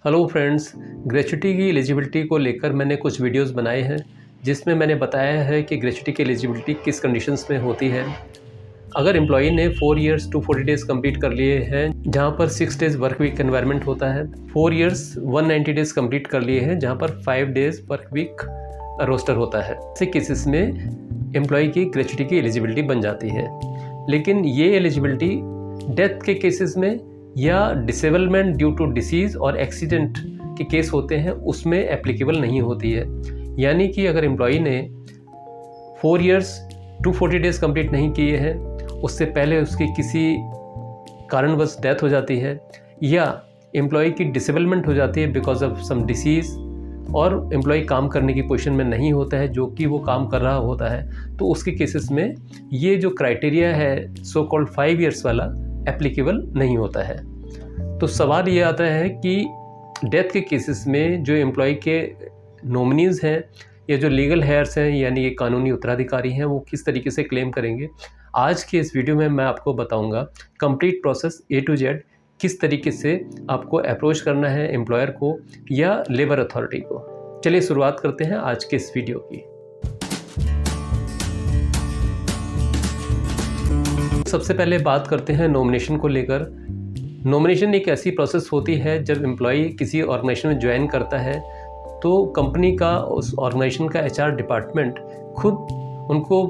Hello friends, gratuity की eligibility को लेकर मैंने कुछ वीडियोस बनाए हैं जिसमें मैंने बताया है कि ग्रेच्युटी की एलिजिबिलिटी किस कंडीशंस में होती है। अगर एम्प्लॉई ने 4 इयर्स 240 डेज़ कंप्लीट कर लिए हैं जहां पर 6 डेज़ वर्क वीक एनवायरनमेंट होता है, 4 इयर्स 190 डेज़ कंप्लीट कर लिए हैं जहां पर 5 डेज़ वर्क वीक रोस्टर होता है, ऐसे केसेस में एम्प्लॉई की ग्रेच्युटी की एलिजिबिलिटी बन जाती है। लेकिन ये एलिजिबिलिटी डेथ के केसेस में या डिसेबलमेंट ड्यू टू डिसीज़ और एक्सीडेंट के केस होते हैं उसमें एप्लीकेबल नहीं होती है। यानी कि अगर एम्प्लॉई ने 4 इयर्स 240 डेज़ कंप्लीट नहीं किए हैं, उससे पहले उसकी किसी कारणवश डेथ हो जाती है या एम्प्लॉई की डिसेबलमेंट हो जाती है बिकॉज ऑफ सम डिसीज़ और एम्प्लॉई काम करने की पोजीशन में नहीं होता है जो कि वो काम कर रहा होता है, तो उसके केसेस में ये जो क्राइटेरिया है सो कॉल्ड 5 इयर्स वाला एप्लीकेबल नहीं होता है। तो सवाल ये आता है कि डेथ के केसेस में जो एम्प्लॉय के नॉमिनीज़ हैं या जो लीगल हेयर्स हैं यानी ये कानूनी उत्तराधिकारी हैं वो किस तरीके से क्लेम करेंगे। आज के इस वीडियो में मैं आपको बताऊंगा complete process A to Z, किस तरीके से आपको अप्रोच करना है एम्प्लॉयर को या लेबर अथॉरिटी को। चलिए शुरुआत करते हैं आज के इस वीडियो की। सबसे पहले बात करते हैं नॉमिनेशन को लेकर। नॉमिनेशन एक ऐसी प्रोसेस होती है जब एम्प्लॉई किसी ऑर्गेनाइजेशन में ज्वाइन करता है तो कंपनी का उस ऑर्गेनाइजेशन का HR डिपार्टमेंट खुद उनको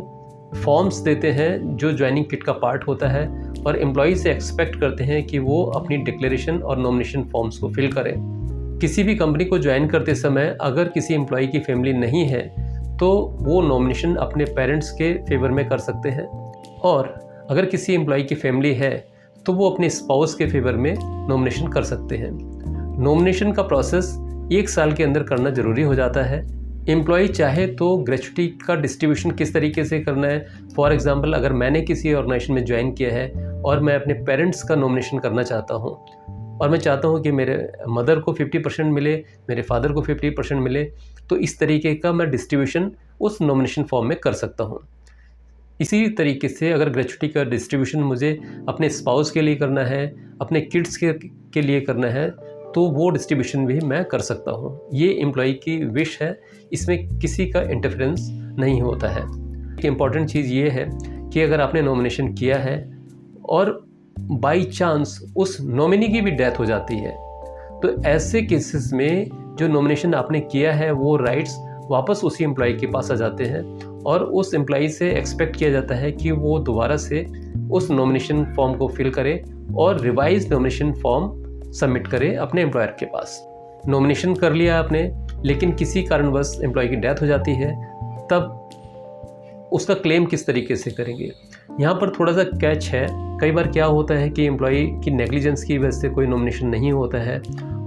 फॉर्म्स देते हैं जो ज्वाइनिंग किट का पार्ट होता है और एम्प्लॉई से एक्सपेक्ट करते हैं कि वो अपनी डिक्लेरेशन और नॉमिनेशन फॉर्म्स को फिल करें। किसी भी कंपनी को ज्वाइन करते समय अगर किसी एम्प्लॉई की फैमिली नहीं है तो वो नॉमिनेशन अपने पेरेंट्स के फेवर में कर सकते हैं, और अगर किसी एम्प्लॉई की फैमिली है तो वो अपने स्पाउस के फेवर में नॉमिनेशन कर सकते हैं। नॉमिनेशन का प्रोसेस 1 साल के अंदर करना ज़रूरी हो जाता है। एम्प्लॉई चाहे तो ग्रेच्युटी का डिस्ट्रीब्यूशन किस तरीके से करना है। फॉर एग्जांपल, अगर मैंने किसी ऑर्गेनाइजेशन में ज्वाइन किया है और मैं अपने पेरेंट्स का नॉमिनेशन करना चाहता हूँ और मैं चाहता हूँ कि मेरे मदर को 50% मिले, मेरे फादर को 50% मिले, तो इस तरीके का मैं डिस्ट्रीब्यूशन उस नॉमिनेशन फॉर्म में कर सकता हूँ। इसी तरीके से अगर ग्रेच्युटी का डिस्ट्रीब्यूशन मुझे अपने स्पाउस के लिए करना है, अपने किड्स के लिए करना है, तो वो डिस्ट्रीब्यूशन भी मैं कर सकता हूँ। ये एम्प्लॉई की विश है, इसमें किसी का इंटरफेरेंस नहीं होता है। एक इम्पॉर्टेंट चीज़ ये है कि अगर आपने नॉमिनेशन किया है और बाई चांस उस नॉमिनी की भी डेथ हो जाती है तो ऐसे केसेस में जो नॉमिनेशन आपने किया है वो राइट्स वापस उसी एम्प्लॉई के पास आ जाते हैं और उस एम्प्लॉई से एक्सपेक्ट किया जाता है कि वो दोबारा से उस नॉमिनेशन फॉर्म को फिल करे और रिवाइज नॉमिनेशन फॉर्म सबमिट करे अपने एम्प्लॉयर के पास। नॉमिनेशन कर लिया आपने, लेकिन किसी कारणवश एम्प्लॉय की डेथ हो जाती है, तब उसका क्लेम किस तरीके से करेंगे। यहाँ पर थोड़ा सा कैच है। कई बार क्या होता है कि एम्प्लॉय की नेग्लिजेंस की वजह से कोई नॉमिनेशन नहीं होता है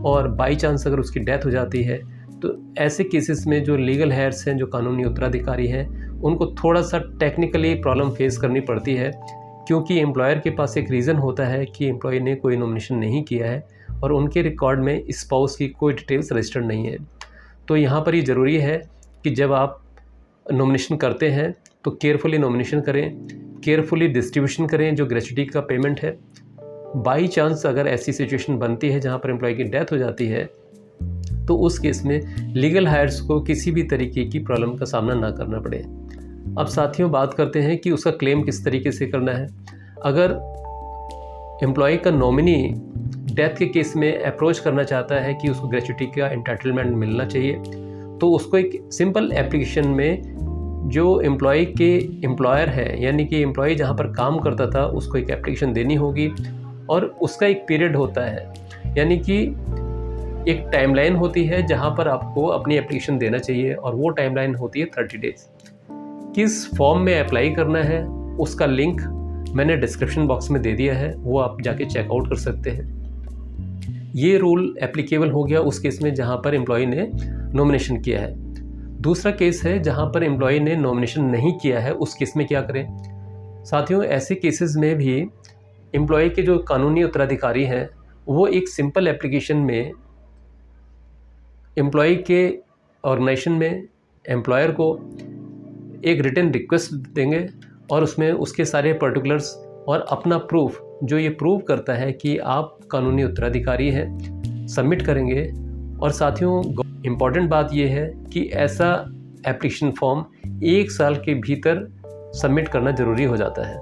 और बाई चांस अगर उसकी डेथ हो जाती है तो ऐसे केसेस में जो लीगल हेयर्स हैं, जो कानूनी उत्तराधिकारी हैं, उनको थोड़ा सा टेक्निकली प्रॉब्लम फेस करनी पड़ती है, क्योंकि एम्प्लॉयर के पास एक रीज़न होता है कि एम्प्लॉय ने कोई नॉमिनेशन नहीं किया है और उनके रिकॉर्ड में स्पाउस की कोई डिटेल्स रजिस्टर्ड नहीं है। तो यहाँ पर ये ज़रूरी है कि जब आप नॉमिनेशन करते हैं तो केयरफुली नॉमिनेशन करें, केयरफुली डिस्ट्रीब्यूशन करें जो ग्रेच्युटी का पेमेंट है। बाई चांस अगर ऐसी सिचुएशन बनती है जहाँ पर एम्प्लॉय की डेथ हो जाती है तो उस केस में लीगल हायर्स को किसी भी तरीके की प्रॉब्लम का सामना ना करना पड़े। अब साथियों, बात करते हैं कि उसका क्लेम किस तरीके से करना है। अगर एम्प्लॉय का नॉमिनी डेथ के केस में अप्रोच करना चाहता है कि उसको ग्रेच्युटी का एंटाइटलमेंट मिलना चाहिए, तो उसको एक सिंपल एप्लीकेशन में जो एम्प्लॉय के एम्प्लॉयर है यानी कि एम्प्लॉय जहाँ पर काम करता था उसको एक एप्लीकेशन देनी होगी और उसका एक पीरियड होता है, यानी कि एक टाइमलाइन होती है जहाँ पर आपको अपनी एप्लीकेशन देना चाहिए और वो टाइमलाइन होती है 30 डेज़। किस फॉर्म में अप्लाई करना है उसका लिंक मैंने डिस्क्रिप्शन बॉक्स में दे दिया है, वो आप जाके चेकआउट कर सकते हैं। ये रूल एप्लीकेबल हो गया उस केस में जहाँ पर एम्प्लॉय ने नॉमिनेशन किया है। दूसरा केस है जहाँ पर एम्प्लॉय ने नॉमिनेशन नहीं किया है, उस केस में क्या करें। साथियों, ऐसे केसेस में भी एम्प्लॉय के जो कानूनी उत्तराधिकारी हैं वो एक सिंपल एप्लीकेशन में एम्प्लॉय के ऑर्गेनाइजेशन में एम्प्लॉयर को एक रिटन रिक्वेस्ट देंगे और उसमें उसके सारे पर्टिकुलर्स और अपना प्रूफ जो ये प्रूव करता है कि आप कानूनी उत्तराधिकारी हैं, सबमिट करेंगे। और साथियों, इम्पॉर्टेंट बात यह है कि ऐसा एप्लीकेशन फॉर्म 1 साल के भीतर सबमिट करना ज़रूरी हो जाता है।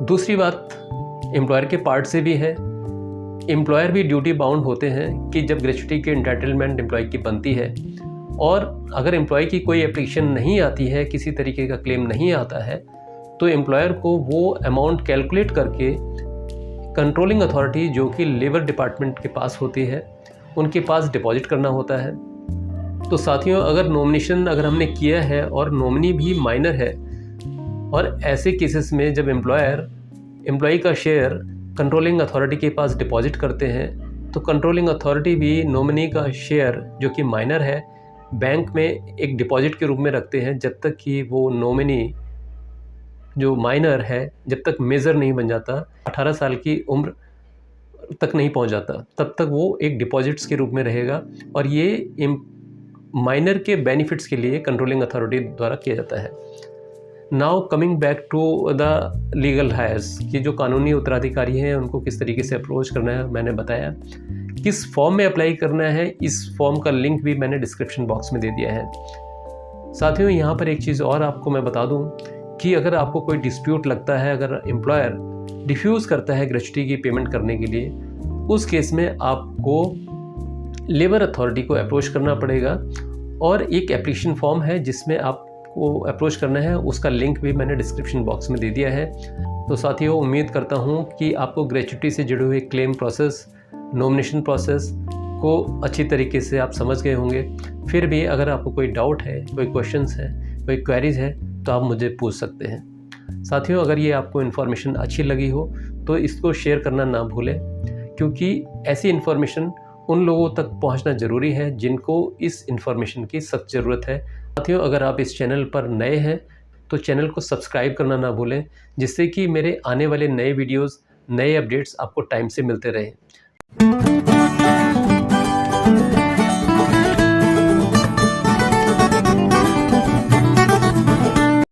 दूसरी बात एम्प्लॉयर के पार्ट से भी है। एम्प्लॉयर भी ड्यूटी बाउंड होते हैं कि जब ग्रेच्युटी की एंटाइटलमेंट एम्प्लॉय की बनती है और अगर एम्प्लॉय की कोई एप्लीकेशन नहीं आती है, किसी तरीके का क्लेम नहीं आता है, तो एम्प्लॉयर को वो अमाउंट कैलकुलेट करके कंट्रोलिंग अथॉरिटी जो कि लेबर डिपार्टमेंट के पास होती है, उनके पास डिपॉजिट करना होता है। तो साथियों, अगर नॉमिनेशन अगर हमने किया है और नॉमिनी भी माइनर है और ऐसे केसेस में जब एम्प्लॉय का शेयर कंट्रोलिंग अथॉरिटी के पास डिपॉजिट करते हैं, तो कंट्रोलिंग अथॉरिटी भी नॉमिनी का शेयर जो कि माइनर है बैंक में एक डिपॉजिट के रूप में रखते हैं, जब तक कि वो नॉमिनी जो माइनर है जब तक मेजर नहीं बन जाता, 18 साल की उम्र तक नहीं पहुंच जाता, तब तक वो एक डिपॉजिट्स के रूप में रहेगा। और ये माइनर के बेनिफिट्स के लिए कंट्रोलिंग अथॉरिटी द्वारा किया जाता है। Now coming back to the legal heirs, कि जो कानूनी उत्तराधिकारी हैं उनको किस तरीके से अप्रोच करना है मैंने बताया। किस फॉर्म में अप्लाई करना है, इस फॉर्म का लिंक भी मैंने डिस्क्रिप्शन बॉक्स में दे दिया है। साथियों, यहाँ पर एक चीज़ और आपको मैं बता दूँ कि अगर आपको कोई डिस्प्यूट लगता है, अगर एम्प्लॉयर डिफ्यूज़ करता है ग्रेच्युटी की पेमेंट करने के लिए, उस केस में आपको लेबर अथॉरिटी को अप्रोच करना पड़ेगा और एक एप्लीकेशन फॉर्म है जिसमें आपको अप्रोच करना है, उसका लिंक भी मैंने डिस्क्रिप्शन बॉक्स में दे दिया है। तो साथियों, उम्मीद करता हूँ कि आपको ग्रेच्युटी से जुड़े हुए क्लेम प्रोसेस, नॉमिनेशन प्रोसेस को अच्छी तरीके से आप समझ गए होंगे। फिर भी अगर आपको कोई डाउट है, कोई क्वेश्चंस है, कोई क्वेरीज है, तो आप मुझे पूछ सकते हैं। साथियों, अगर ये आपको इन्फॉर्मेशन अच्छी लगी हो तो इसको शेयर करना ना भूलें, क्योंकि ऐसी इन्फॉर्मेशन उन लोगों तक पहुंचना ज़रूरी है जिनको इस इन्फॉर्मेशन की सख्त ज़रूरत है। साथियों, अगर आप इस चैनल पर नए हैं तो चैनल को सब्सक्राइब करना ना भूलें, जिससे कि मेरे आने वाले नए वीडियोज़, नए अपडेट्स आपको टाइम से मिलते रहें।